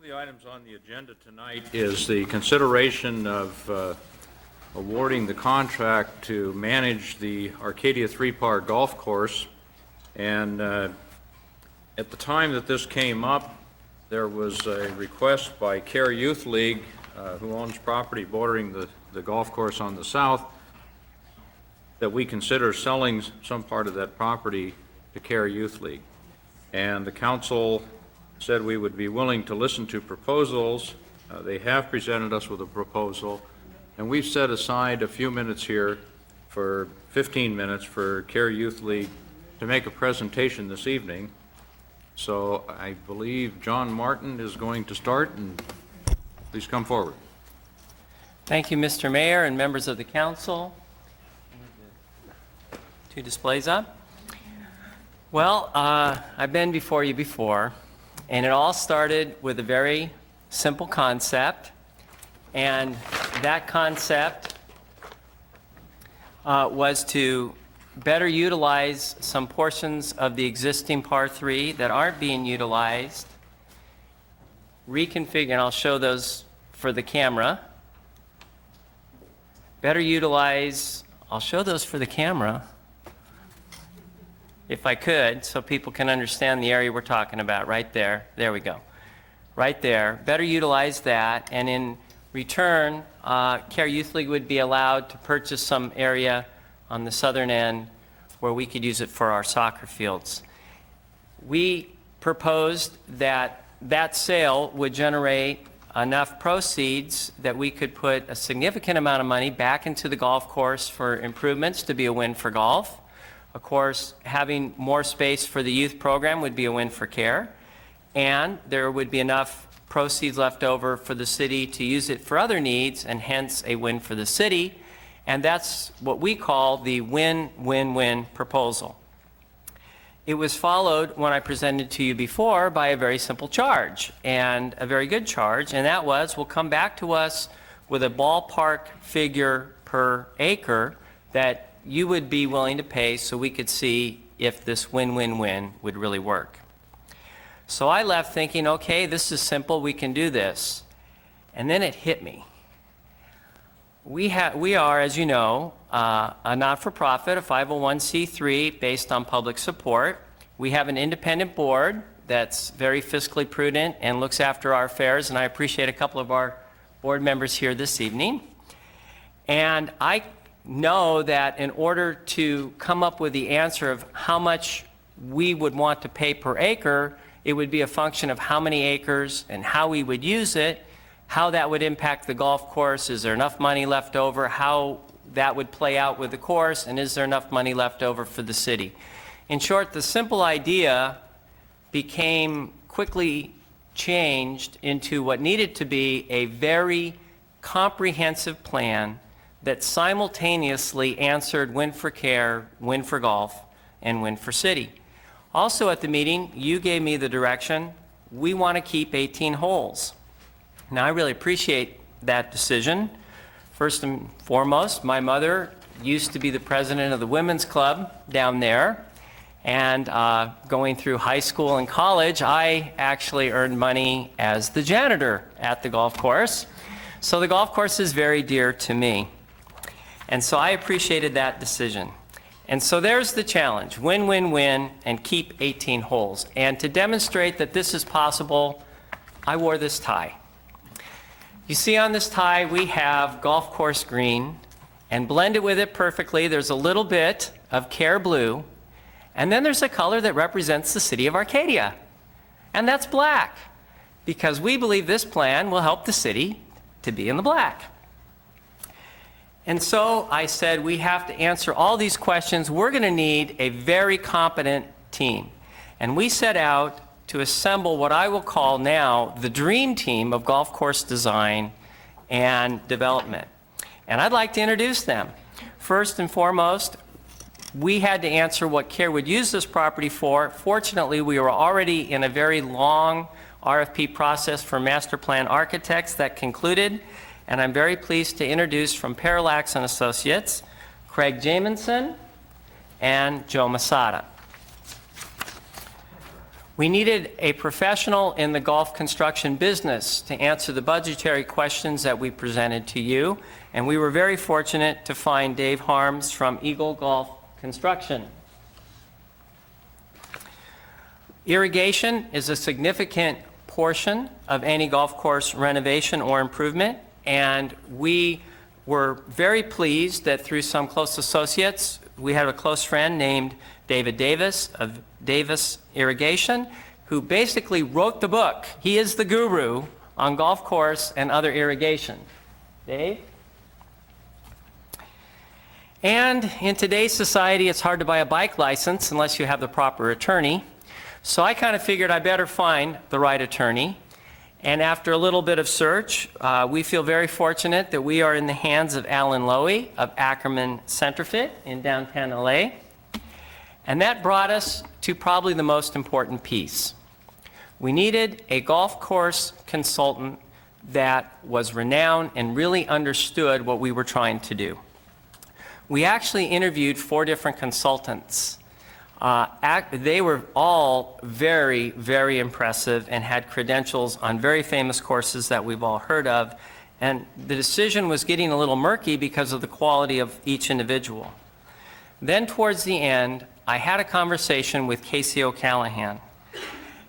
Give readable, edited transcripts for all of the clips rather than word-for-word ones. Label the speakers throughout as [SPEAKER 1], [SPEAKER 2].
[SPEAKER 1] of the items on the agenda tonight is the consideration of awarding the contract to manage the Arcadia three-par golf course. And at the time that this came up, there was a request by Care Youth League, who owns property bordering the golf course on the south, that we consider selling some part of that property to Care Youth League. And the council said we would be willing to listen to proposals. They have presented us with a proposal, and we've set aside a few minutes here for 15 minutes for Care Youth League to make a presentation this evening. So I believe John Martin is going to start, and please come forward.
[SPEAKER 2] Thank you, Mr. Mayor and members of the council. Two displays up. Well, I've been before you before, and it all started with a very simple concept, and that concept was to better utilize some portions of the existing par 3 that aren't being utilized, reconfigure, and I'll show those for the camera. Better utilize, I'll show those for the camera, if I could, so people can understand the area we're talking about, right there. There we go. Right there. Better utilize that, and in return, Care Youth League would be allowed to purchase some area on the southern end where we could use it for our soccer fields. We proposed that that sale would generate enough proceeds that we could put a significant amount of money back into the golf course for improvements to be a win for golf. Of course, having more space for the youth program would be a win for Care, and there would be enough proceeds left over for the city to use it for other needs, and hence a win for the city. And that's what we call the win-win-win proposal. It was followed, when I presented to you before, by a very simple charge, and a very good charge, and that was, will come back to us with a ballpark figure per acre that you would be willing to pay so we could see if this win-win-win would really work. So I left thinking, okay, this is simple, we can do this. And then it hit me. We are, as you know, a not-for-profit, a 501c3 based on public support. We have an independent board that's very fiscally prudent and looks after our affairs, and I appreciate a couple of our board members here this evening. And I know that in order to come up with the answer of how much we would want to pay per acre, it would be a function of how many acres and how we would use it, how that would impact the golf course, is there enough money left over, how that would play out with the course, and is there enough money left over for the city. In short, the simple idea became quickly changed into what needed to be a very comprehensive plan that simultaneously answered win for Care, win for golf, and win for city. Also at the meeting, you gave me the direction, we want to keep 18 holes. Now, I really appreciate that decision. First and foremost, my mother used to be the president of the women's club down there, and going through high school and college, I actually earned money as the janitor at the golf course. So the golf course is very dear to me. And so I appreciated that decision. And so there's the challenge, win-win-win, and keep 18 holes. And to demonstrate that this is possible, I wore this tie. You see on this tie, we have golf course green, and blended with it perfectly, there's a little bit of Care blue, and then there's a color that represents the city of Arcadia, and that's black, because we believe this plan will help the city to be in the black. And so I said, we have to answer all these questions. We're going to need a very competent team. And we set out to assemble what I will call now the dream team of golf course design and development. And I'd like to introduce them. First and foremost, we had to answer what Care would use this property for. Fortunately, we were already in a very long RFP process for master plan architects that concluded. And I'm very pleased to introduce from Parallax and Associates, Craig Jamieson and Joe Masada. We needed a professional in the golf construction business to answer the budgetary questions that we presented to you, and we were very fortunate to find Dave Harms from Eagle Golf Construction. Irrigation is a significant portion of any golf course renovation or improvement, and we were very pleased that through some close associates, we had a close friend named David Davis of Davis Irrigation, who basically wrote the book. He is the guru on golf course and other irrigation. Dave? And in today's society, it's hard to buy a bike license unless you have the proper attorney. So I kind of figured I better find the right attorney. And after a little bit of search, we feel very fortunate that we are in the hands of Alan Lowy of Ackerman Centerfit in downtown LA. And that brought us to probably the most important piece. We needed a golf course consultant that was renowned and really understood what we were trying to do. We actually interviewed 4 different consultants. They were all very, very impressive and had credentials on very famous courses that we've all heard of. And the decision was getting a little murky because of the quality of each individual. Then towards the end, I had a conversation with Casey O'Callahan.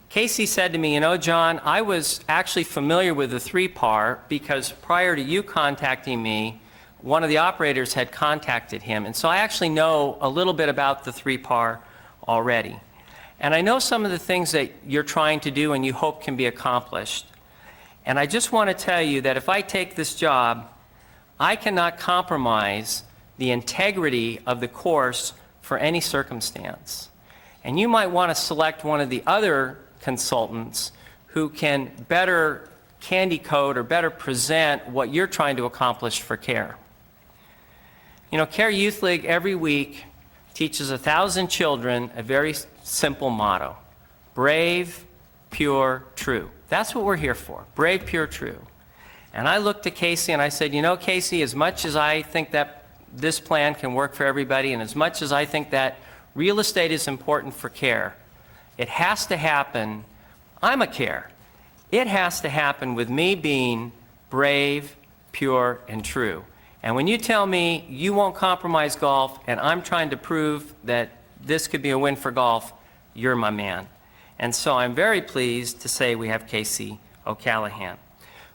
[SPEAKER 2] Casey said to me, you know, John, I was actually familiar with the 3-par because prior to you contacting me, one of the operators had contacted him. And so I actually know a little bit about the 3-par already. And I know some of the things that you're trying to do and you hope can be accomplished. And I just want to tell you that if I take this job, I cannot compromise the integrity of the course for any circumstance. And you might want to select one of the other consultants who can better candy coat or better present what you're trying to accomplish for CARE. You know, CARE Youth League every week teaches 1,000 children a very simple motto: brave, pure, true. That's what we're here for, brave, pure, true. And I looked at Casey and I said, you know, Casey, as much as I think that this plan can work for everybody, and as much as I think that real estate is important for CARE, it has to happen, I'm a CARE, it has to happen with me being brave, pure, and true. And when you tell me you won't compromise golf, and I'm trying to prove that this could be a win for golf, you're my man. And so I'm very pleased to say we have Casey O'Callahan.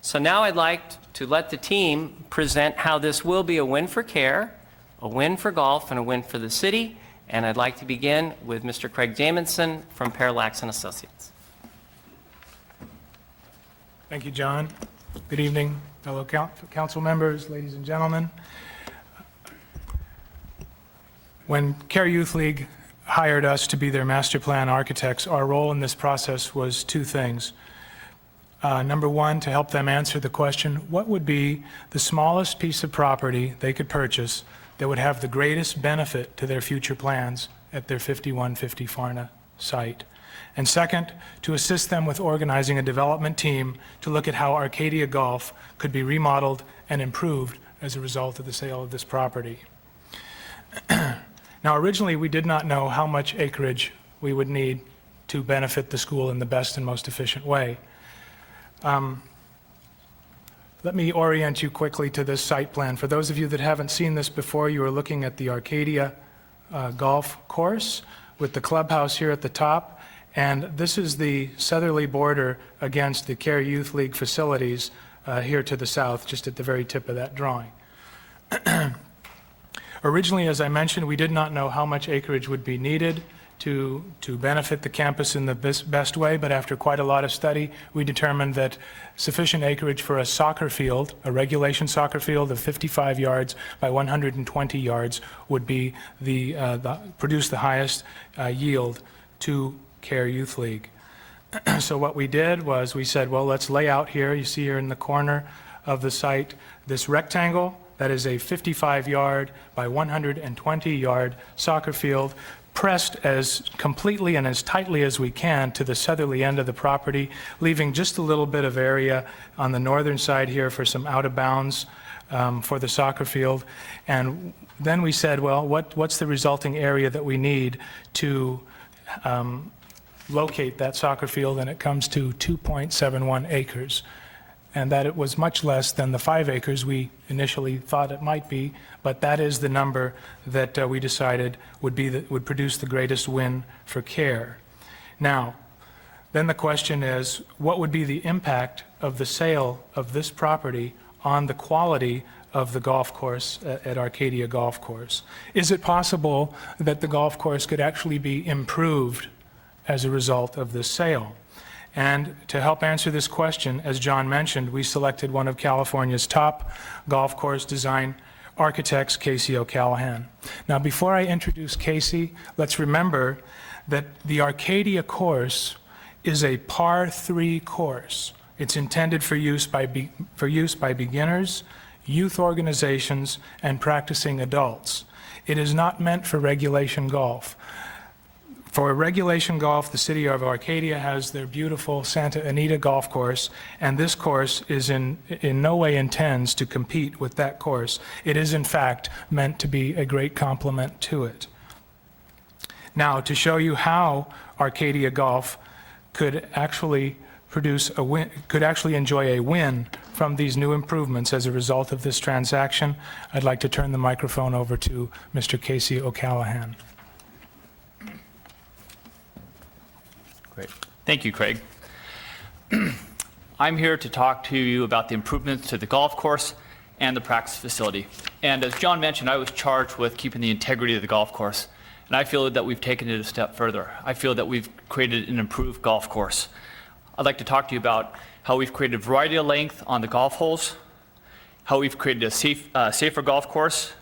[SPEAKER 2] So now I'd like to let the team present how this will be a win for CARE, a win for golf, and a win for the city. And I'd like to begin with Mr. Craig Jamison from Parallax and Associates.
[SPEAKER 3] Thank you, John. Good evening, fellow council members, ladies and gentlemen. When CARE Youth League hired us to be their master plan architects, our role in this process was 2 things. Number 1, to help them answer the question, what would be the smallest piece of property they could purchase that would have the greatest benefit to their future plans at their 5150 Farna site? And second, to assist them with organizing a development team to look at how Arcadia Golf could be remodeled and improved as a result of the sale of this property. Now, originally, we did not know how much acreage we would need to benefit the school in the best and most efficient way. Let me orient you quickly to this site plan. For those of you that haven't seen this before, you are looking at the Arcadia golf course with the clubhouse here at the top. And this is the southerly border against the CARE Youth League facilities here to the south, just at the very tip of that drawing. Originally, as I mentioned, we did not know how much acreage would be needed to benefit the campus in the best way, but after quite a lot of study, we determined that sufficient acreage for a soccer field, a regulation soccer field of 55 yards by 120 yards would be produce the highest yield to CARE Youth League. So what we did was we said, well, let's lay out here, you see here in the corner of the site, this rectangle that is a 55-yard by 120-yard soccer field, pressed as completely and as tightly as we can to the southerly end of the property, leaving just a little bit of area on the northern side here for some out of bounds for the soccer field. And then we said, well, what's the resulting area that we need to locate that soccer field, and it comes to 2.71 acres. And that it was much less than the 5 acres we initially thought it might be, but that is the number that we decided would produce the greatest win for CARE. Now, then the question is, what would be the impact of the sale of this property on the quality of the golf course at Arcadia Golf Course? Is it possible that the golf course could actually be improved as a result of this sale? And to help answer this question, as John mentioned, we selected one of California's top golf course design architects, Casey O'Callahan. Now, before I introduce Casey, let's remember that the Arcadia course is a par 3 course. It's intended for use by beginners, youth organizations, and practicing adults. It is not meant for regulation golf. For regulation golf, the city of Arcadia has their beautiful Santa Anita golf course, and this course is in no way intends to compete with that course. It is, in fact, meant to be a great complement to it. Now, to show you how Arcadia Golf could actually enjoy a win from these new improvements as a result of this transaction, I'd like to turn the microphone over to Mr. Casey O'Callahan.
[SPEAKER 4] Great. Thank you, Craig. I'm here to talk to you about the improvements to the golf course and the practice facility. And as John mentioned, I was charged with keeping the integrity of the golf course. And I feel that we've taken it a step further. I feel that we've created an improved golf course. I'd like to talk to you about how we've created a variety of length on the golf holes, how we've created a safer golf course,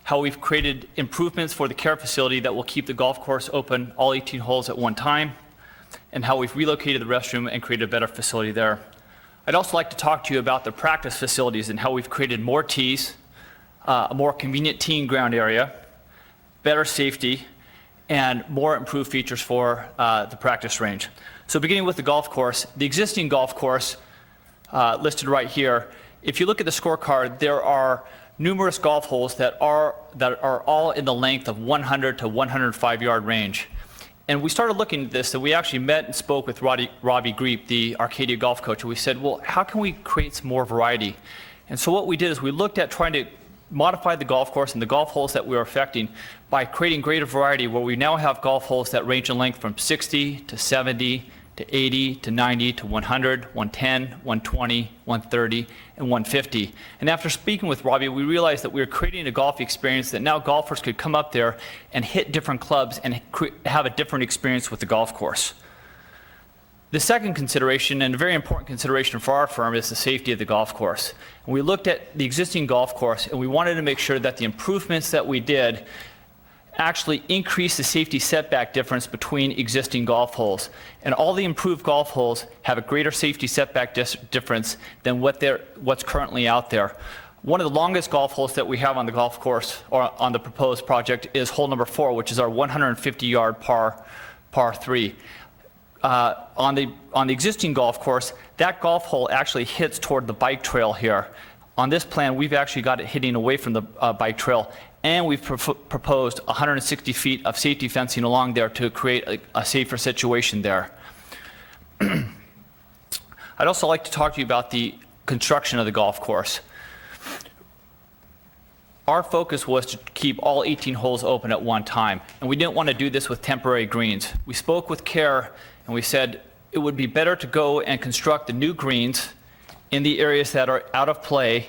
[SPEAKER 4] how we've created improvements for the care facility that will keep the golf course open all 18 holes at one time, and how we've relocated the restroom and created a better facility there. I'd also like to talk to you about the practice facilities and how we've created more tees, a more convenient teeing ground area, better safety, and more improved features for the practice range. So beginning with the golf course, the existing golf course listed right here, if you look at the scorecard, there are numerous golf holes that are all in the length of 100 to 105 yard range. And we started looking at this, and we actually met and spoke with Robbie Greep, the Arcadia golf coach, and we said, well, how can we create some more variety? And so what we did is we looked at trying to modify the golf course and the golf holes that we were affecting by creating greater variety, where we now have golf holes that range in length from 60 to 70 to 80 to 90 to 100, 110, 120, 130, and 150. And after speaking with Robbie, we realized that we were creating a golf experience that now golfers could come up there and hit different clubs and have a different experience with the golf course. The second consideration, and a very important consideration for our firm, is the safety of the golf course. And we looked at the existing golf course, and we wanted to make sure that the improvements that we did actually increase the safety setback difference between existing golf holes. And all the improved golf holes have a greater safety setback difference than what's currently out there. One of the longest golf holes that we have on the golf course, or on the proposed project, is hole number 4, which is our 150-yard par 3. On the existing golf course, that golf hole actually hits toward the bike trail here. On this plan, we've actually got it hitting away from the bike trail, and we've proposed 160 feet of safety fencing along there to create a safer situation there. I'd also like to talk to you about the construction of the golf course. Our focus was to keep all 18 holes open at one time, and we didn't want to do this with temporary greens. We spoke with CARE, and we said it would be better to go and construct the new greens in the areas that are out of play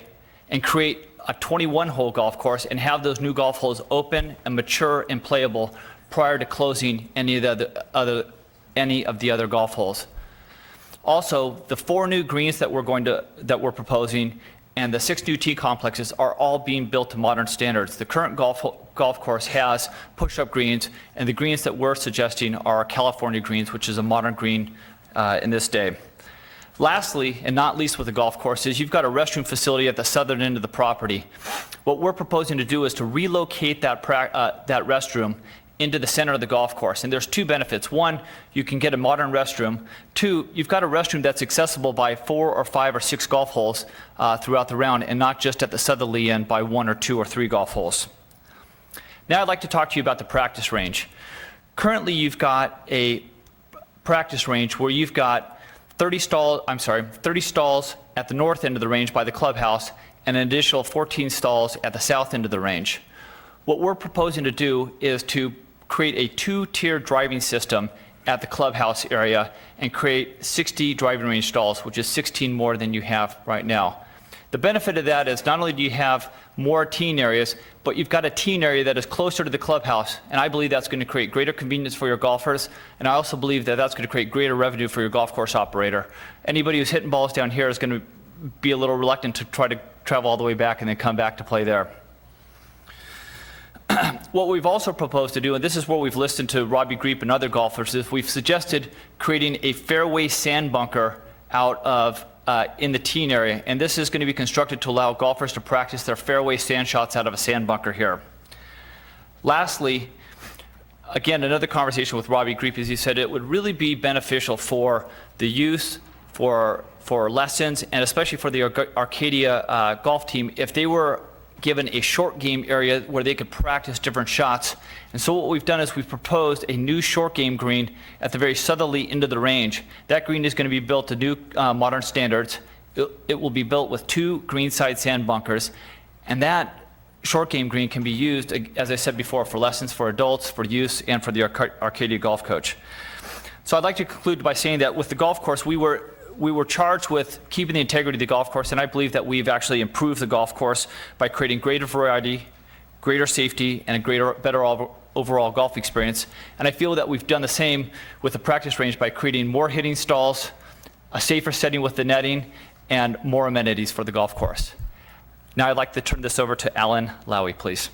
[SPEAKER 4] and create a 21-hole golf course and have those new golf holes open and mature and playable prior to closing any of the other golf holes. Also, the 4 new greens that we're proposing and the 6 new tee complexes are all being built to modern standards. The current golf course has push-up greens, and the greens that we're suggesting are California greens, which is a modern green in this day. Lastly, and not least with the golf course, is you've got a restroom facility at the southern end of the property. What we're proposing to do is to relocate that restroom into the center of the golf course. And there's 2 benefits. 1, you can get a modern restroom. 2, you've got a restroom that's accessible by 4 or 5 or 6 golf holes throughout the round, and not just at the southerly end by 1 or 2 or 3 golf holes. Now I'd like to talk to you about the practice range. Currently, you've got a practice range where you've got 30 stalls at the north end of the range by the clubhouse and an additional 14 stalls at the south end of the range. What we're proposing to do is to create a two-tier driving system at the clubhouse area and create 60 driving range stalls, which is 16 more than you have right now. The benefit of that is not only do you have more teen areas, but you've got a teen area that is closer to the clubhouse, and I believe that's going to create greater convenience for your golfers, and I also believe that that's going to create greater revenue for your golf course operator. Anybody who's hitting balls down here is going to be a little reluctant to try to travel all the way back and then come back to play there. What we've also proposed to do, and this is where we've listened to Robbie Greep and other golfers, is we've suggested creating a fairway sand bunker out of in the teen area, and this is going to be constructed to allow golfers to practice their fairway sand shots out of a sand bunker here. Lastly, again, another conversation with Robbie Greep, as he said, it would really be beneficial for the youth, for lessons, and especially for the Arcadia golf team if they were given a short game area where they could practice different shots. And so what we've done is we've proposed a new short game green at the very southerly end of the range. That green is going to be built to new modern standards. It will be built with 2 greenside sand bunkers, and that short game green can be used, as I said before, for lessons for adults, for youth, and for the Arcadia golf coach. So I'd like to conclude by saying that with the golf course, we were charged with keeping the integrity of the golf course, and I believe that we've actually improved the golf course by creating greater variety, greater safety, and a better overall golf experience. And I feel that we've done the same with the practice range by creating more hitting stalls, a safer setting with the netting, and more amenities for the golf course. Now I'd like to turn this over to Alan Lowy, please.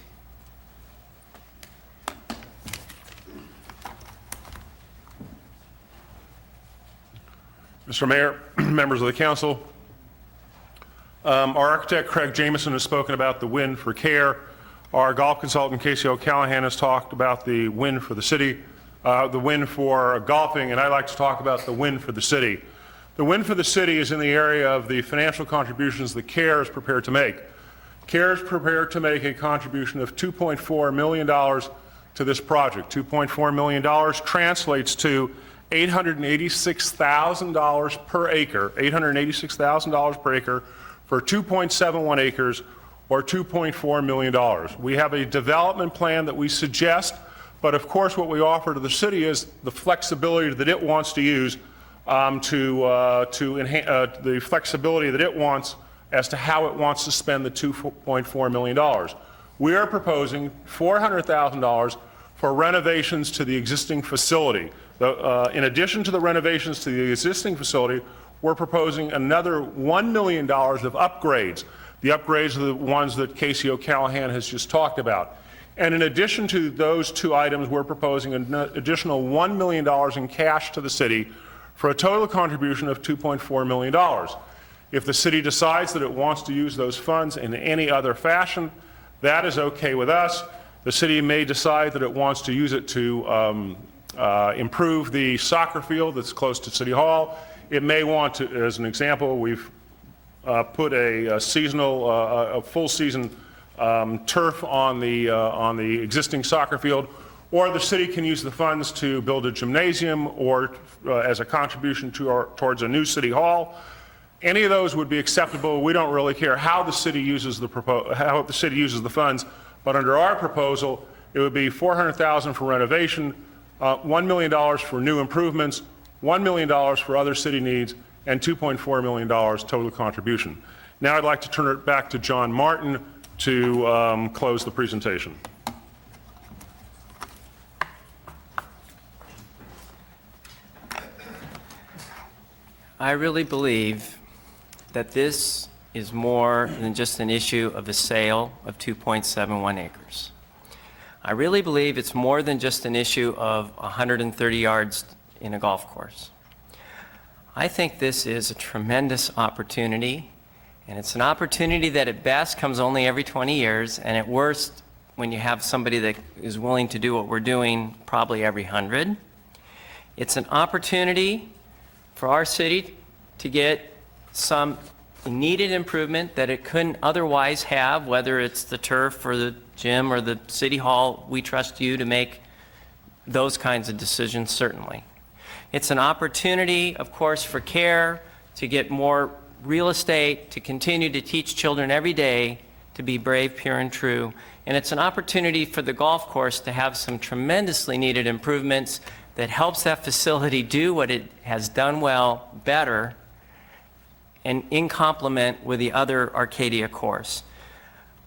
[SPEAKER 5] Mr. Mayor, members of the council, our architect Craig Jameson has spoken about the win for care. Our golf consultant Casey O'Callahan has talked about the win for the city, the win for golfing, and I'd like to talk about the win for the city. The win for the city is in the area of the financial contributions that CARE is prepared to make. CARE is prepared to make a contribution of $2.4 million to this project. $2.4 million translates to $886,000 per acre, $886,000 per acre for 2.71 acres or $2.4 million. We have a development plan that we suggest, but of course what we offer to the city is the flexibility that it wants to use the flexibility that it wants as to how it wants to spend the $2.4 million. We are proposing $400,000 for renovations to the existing facility. In addition to the renovations to the existing facility, we're proposing another $1 million of upgrades. The upgrades are the ones that Casey O'Callahan has just talked about. And in addition to those 2 items, we're proposing an additional $1 million in cash to the city for a total contribution of $2.4 million. If the city decides that it wants to use those funds in any other fashion, that is okay with us. The city may decide that it wants to use it to improve the soccer field that's close to City Hall. It may want to, as an example, we've put a seasonal, a full season turf on the existing soccer field, or the city can use the funds to build a gymnasium or as a contribution towards a new City Hall. Any of those would be acceptable. We don't really care how the city uses the funds, but under our proposal, it would be $400,000 for renovation, $1 million for new improvements, $1 million for other city needs, and $2.4 million total contribution. Now I'd like to turn it back to John Martin to close the presentation.
[SPEAKER 2] I really believe that this is more than just an issue of a sale of 2.71 acres. I really believe it's more than just an issue of 130 yards in a golf course. I think this is a tremendous opportunity, and it's an opportunity that at best comes only every 20 years, and at worst, when you have somebody that is willing to do what we're doing, probably every 100. It's an opportunity for our city to get some needed improvement that it couldn't otherwise have, whether it's the turf or the gym or the City Hall. We trust you to make those kinds of decisions, certainly. It's an opportunity, of course, for CARE to get more real estate, to continue to teach children every day to be brave, pure, and true. And it's an opportunity for the golf course to have some tremendously needed improvements that helps that facility do what it has done well, better, and in complement with the other Arcadia course.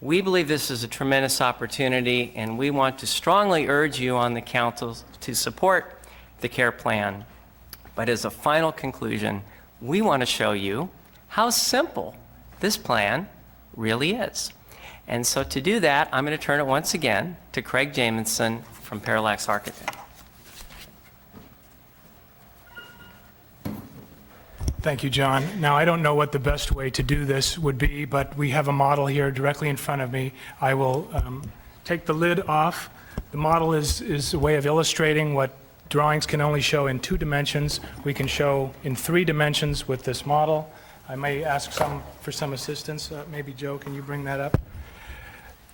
[SPEAKER 2] We believe this is a tremendous opportunity, and we want to strongly urge you on the council to support the CARE plan. But as a final conclusion, we want to show you how simple this plan really is. And so to do that, I'm going to turn it once again to Craig Jamison from Parallax Architect.
[SPEAKER 3] Thank you, John. Now, I don't know what the best way to do this would be, but we have a model here directly in front of me. I will take the lid off. The model is a way of illustrating what drawings can only show in 2 dimensions. We can show in 3 dimensions with this model. I may ask for some assistance. Maybe Joe, can you bring that up?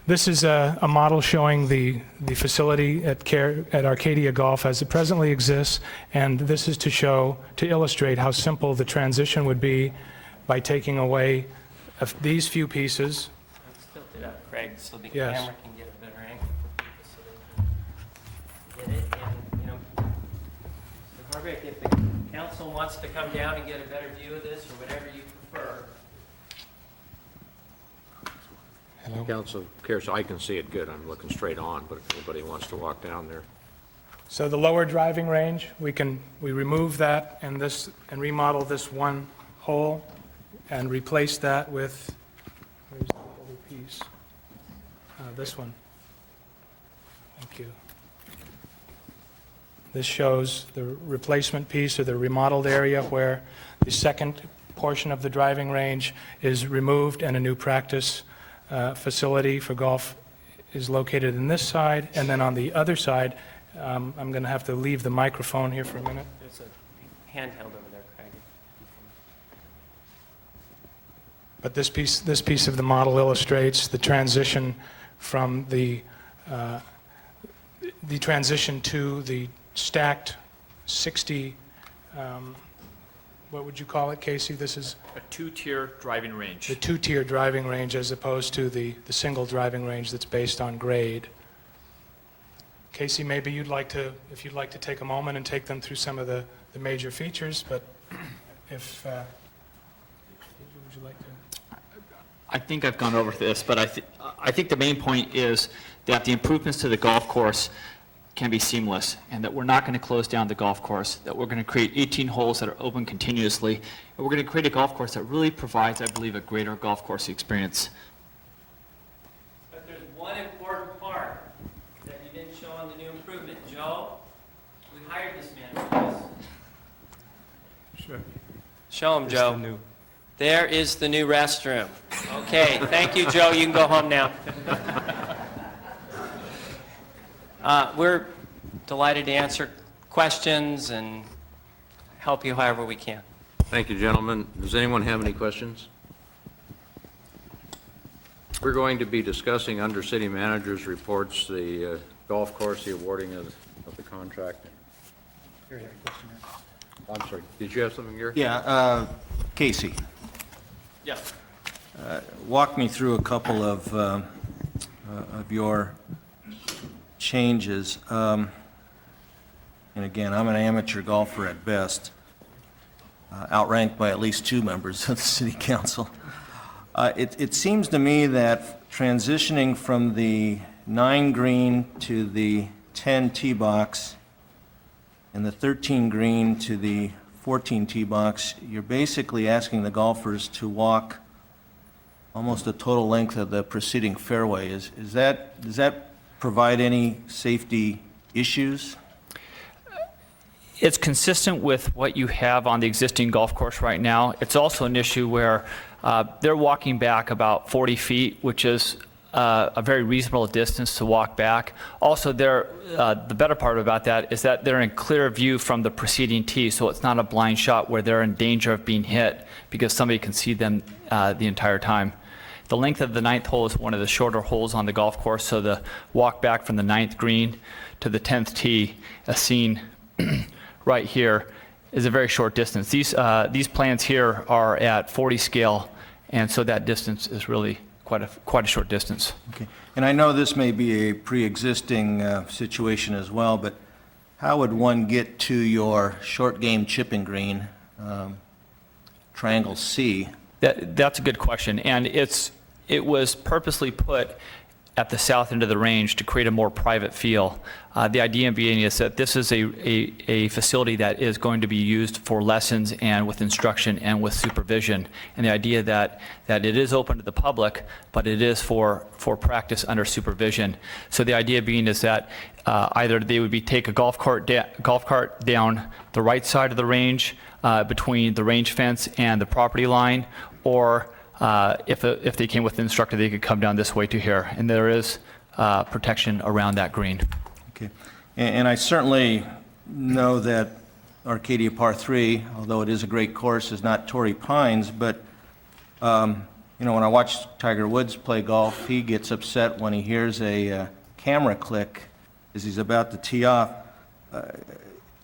[SPEAKER 3] This is a model showing the facility at Arcadia Golf as it presently exists, and this is to illustrate how simple the transition would be by taking away these few pieces.
[SPEAKER 2] Let's tilt it up, Craig, so the
[SPEAKER 3] Yes.
[SPEAKER 2] camera can get a better angle. So they can get it. And, you know, so Margaret, if the council wants to come down and get a better view of this, or whatever you prefer.
[SPEAKER 1] Council cares, so I can see it good. I'm looking straight on, but if anybody wants to walk down there.
[SPEAKER 3] So the lower driving range, we remove that and remodel this one hole and replace that with, where's the other piece? This one. Thank you. This shows the replacement piece or the remodeled area where the second portion of the driving range is removed and a new practice facility for golf is located in this side. And then on the other side, I'm going to have to leave the microphone here for a minute.
[SPEAKER 2] There's a handheld over there, Craig.
[SPEAKER 3] But this piece of the model illustrates the transition from the transition to the stacked 60, what would you call it, Casey? This is
[SPEAKER 4] A 2-tier driving range.
[SPEAKER 3] the 2-tier driving range as opposed to the single driving range that's based on grade. Casey, maybe if you'd like to take a moment and take them through some of the major features, but if, would you like to?
[SPEAKER 4] I think I've gone over this, but I think the main point is that the improvements to the golf course can be seamless, and that we're not going to close down the golf course, that we're going to create 18 holes that are open continuously, and we're going to create a golf course that really provides, I believe, a greater golf course experience.
[SPEAKER 2] But there's one important part that you didn't show on the new improvement. Joe, we hired this man for this.
[SPEAKER 3] Sure.
[SPEAKER 2] Show him, Joe. There is the new restroom. Okay, thank you, Joe. You can go home now. We're delighted to answer questions and help you however we can.
[SPEAKER 1] Thank you, gentlemen. Does anyone have any questions? We're going to be discussing under city manager's reports the golf course, the awarding of the contract. I'm sorry, did you have something, Gary?
[SPEAKER 6] Yeah, Casey,
[SPEAKER 4] Yes.
[SPEAKER 6] walk me through a couple of your changes. And again, I'm an amateur golfer at best, outranked by at least 2 members of the city council. It seems to me that transitioning from the 9 green to the 10 tee box and the 13 green to the 14 tee box, you're basically asking the golfers to walk almost the total length of the preceding fairway. Does that provide any safety issues?
[SPEAKER 4] It's consistent with what you have on the existing golf course right now. It's also an issue where they're walking back about 40 feet, which is a very reasonable distance to walk back. Also, the better part about that is that they're in clear view from the preceding tee, so it's not a blind shot where they're in danger of being hit because somebody can see them the entire time. The length of the 9th hole is one of the shorter holes on the golf course, so the walk back from the 9th green to the 10th tee is seen right here is a very short distance. These plans here are at 40 scale, and so that distance is really quite a short distance.
[SPEAKER 6] Okay. And I know this may be a pre-existing situation as well, but how would one get to your short game chipping green, triangle C?
[SPEAKER 4] That's a good question, and it was purposely put at the south end of the range to create a more private feel. The idea being is that this is a facility that is going to be used for lessons and with instruction and with supervision. And the idea that it is open to the public, but it is for practice under supervision. So the idea being is that either they would take a golf cart down the right side of the range between the range fence and the property line, or if they came with an instructor, they could come down this way to here. And there is protection around that green.
[SPEAKER 6] Okay. And I certainly know that Arcadia Par 3, although it is a great course, is not Torrey Pines, but when I watch Tiger Woods play golf, he gets upset when he hears a camera click as he's about to tee off.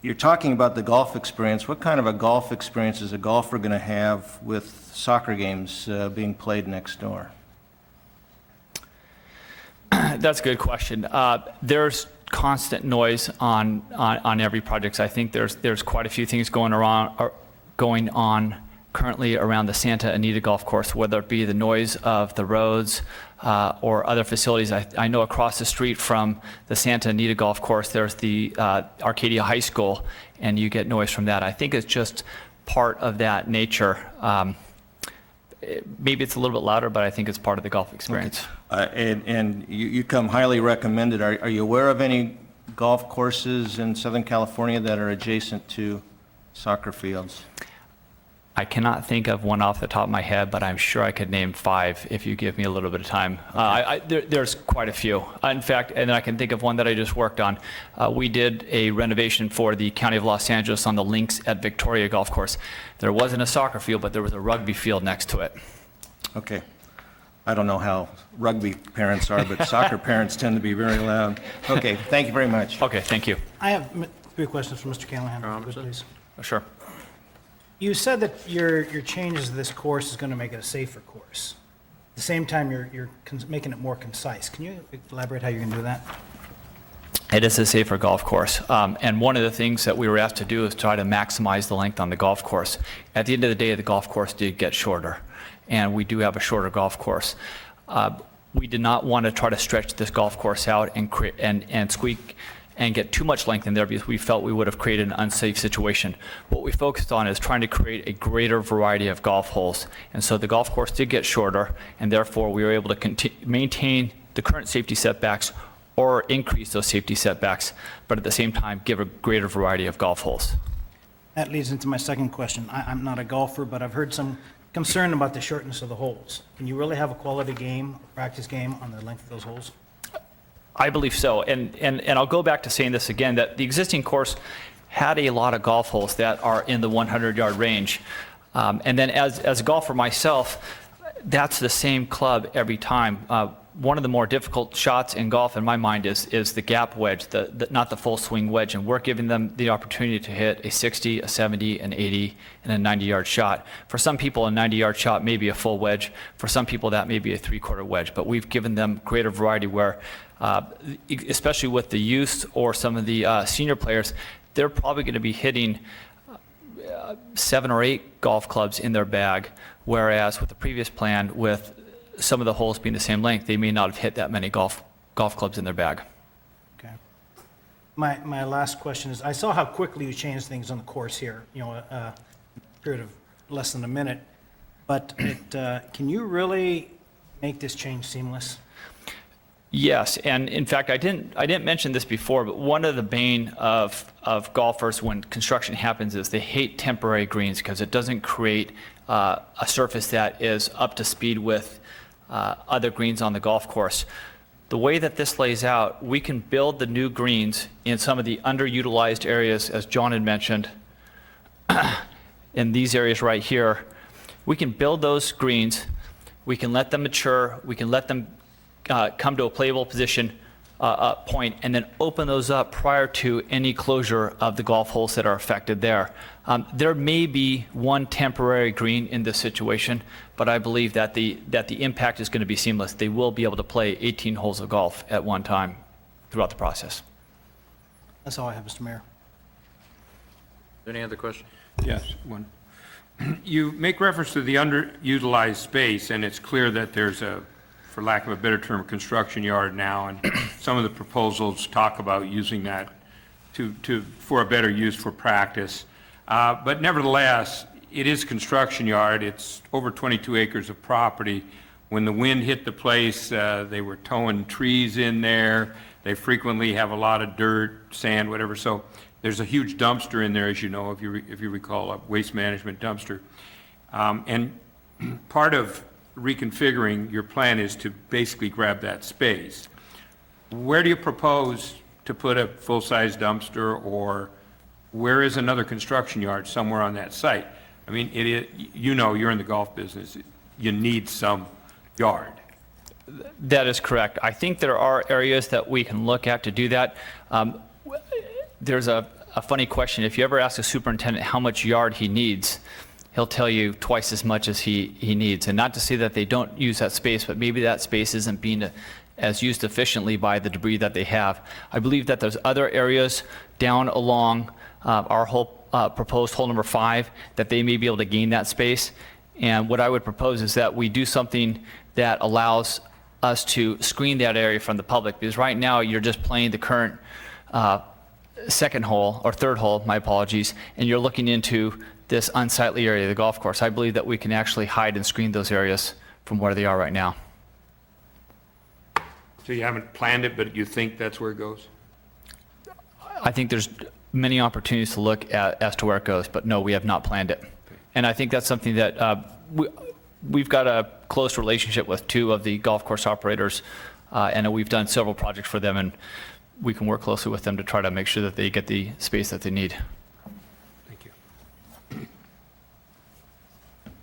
[SPEAKER 6] You're talking about the golf experience. What kind of a golf experience is a golfer going to have with soccer games being played next door?
[SPEAKER 4] That's a good question. There's constant noise on every project. I think there's quite a few things going on currently around the Santa Anita Golf Course, whether it be the noise of the roads or other facilities. I know across the street from the Santa Anita Golf Course, there's the Arcadia High School, and you get noise from that. I think it's just part of that nature. Maybe it's a little bit louder, but I think it's part of the golf experience.
[SPEAKER 6] Okay. And you come highly recommended. Are you aware of any golf courses in Southern California that are adjacent to soccer fields?
[SPEAKER 4] I cannot think of one off the top of my head, but I'm sure I could name 5 if you give me a little bit of time. There's quite a few. In fact, and I can think of one that I just worked on. We did a renovation for the County of Los Angeles on the links at Victoria Golf Course. There wasn't a soccer field, but there was a rugby field next to it.
[SPEAKER 6] Okay. I don't know how rugby parents are, but soccer parents tend to be very loud. Okay, thank you very much.
[SPEAKER 4] Okay, thank you.
[SPEAKER 7] I have 3 questions for Mr. Callahan, please.
[SPEAKER 4] Sure.
[SPEAKER 7] You said that your changes to this course is going to make it a safer course. At the same time, you're making it more concise. Can you elaborate how you're going to do that?
[SPEAKER 4] It is a safer golf course. And one of the things that we were asked to do is try to maximize the length on the golf course. At the end of the day, the golf course did get shorter, and we do have a shorter golf course. We did not want to try to stretch this golf course out and squeak and get too much length in there, because we felt we would have created an unsafe situation. What we focused on is trying to create a greater variety of golf holes. And so the golf course did get shorter, and therefore we were able to maintain the current safety setbacks or increase those safety setbacks, but at the same time give a greater variety of golf holes.
[SPEAKER 7] That leads into my second question. I'm not a golfer, but I've heard some concern about the shortness of the holes. Can you really have a quality game, a practice game, on the length of those holes?
[SPEAKER 4] I believe so, and I'll go back to saying this again, that the existing course had a lot of golf holes that are in the 100-yard range. And then as a golfer myself, that's the same club every time. One of the more difficult shots in golf, in my mind, is the gap wedge, not the full swing wedge, and we're giving them the opportunity to hit a 60, a 70, an 80, and a 90-yard shot. For some people, a 90-yard shot may be a full wedge. For some people, that may be a 3/4 wedge, but we've given them greater variety where, especially with the youth or some of the senior players, they're probably going to be hitting 7 or 8 golf clubs in their bag, whereas with the previous plan, with some of the holes being the same length, they may not have hit that many golf clubs in their bag.
[SPEAKER 7] Okay. My last question is, I saw how quickly you changed things on the course here, a period of less than a minute, but can you really make this change seamless?
[SPEAKER 4] Yes, and in fact, I didn't mention this before, but one of the bane of golfers when construction happens is they hate temporary greens because it doesn't create a surface that is up to speed with other greens on the golf course. The way that this lays out, we can build the new greens in some of the underutilized areas, as John had mentioned, in these areas right here. We can build those greens, we can let them mature, we can let them come to a playable position point, and then open those up prior to any closure of the golf holes that are affected there. There may be one temporary green in this situation, but I believe that the impact is going to be seamless. They will be able to play 18 holes of golf at one time throughout the process.
[SPEAKER 7] That's all I have, Mr. Mayor.
[SPEAKER 1] Any other questions?
[SPEAKER 8] Yes, one. You make reference to the underutilized space, and it's clear that there's a, for lack of a better term, construction yard now, and some of the proposals talk about using that for a better use for practice. But nevertheless, it is a construction yard. It's over 22 acres of property. When the wind hit the place, they were towing trees in there. They frequently have a lot of dirt, sand, whatever. So there's a huge dumpster in there, as you know, if you recall, a waste management dumpster. And part of reconfiguring your plan is to basically grab that space. Where do you propose to put a full-size dumpster, or where is another construction yard somewhere on that site? I mean, you know, you're in the golf business. You need some yard.
[SPEAKER 4] That is correct. I think there are areas that we can look at to do that. There's a funny question. If you ever ask a superintendent how much yard he needs, he'll tell you twice as much as he needs. And not to say that they don't use that space, but maybe that space isn't being as used efficiently by the debris that they have. I believe that there's other areas down along our whole proposed hole number 5 that they may be able to gain that space. And what I would propose is that we do something that allows us to screen that area from the public, because right now you're just playing the current second hole, or third hole, my apologies, and you're looking into this unsightly area of the golf course. I believe that we can actually hide and screen those areas from where they are right now.
[SPEAKER 8] So you haven't planned it, but you think that's where it goes?
[SPEAKER 4] I think there's many opportunities to look at as to where it goes, but no, we have not planned it. And I think that's something that we've got a close relationship with 2 of the golf course operators, and we've done several projects for them, and we can work closely with them to try to make sure that they get the space that they need.
[SPEAKER 8] Thank you.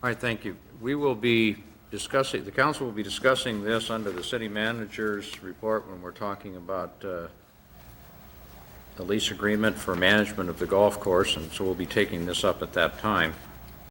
[SPEAKER 1] All right, thank you. We will be discussing, the council will be discussing this under the city manager's report when we're talking about the lease agreement for management of the golf course, and so we'll be taking this up at that time.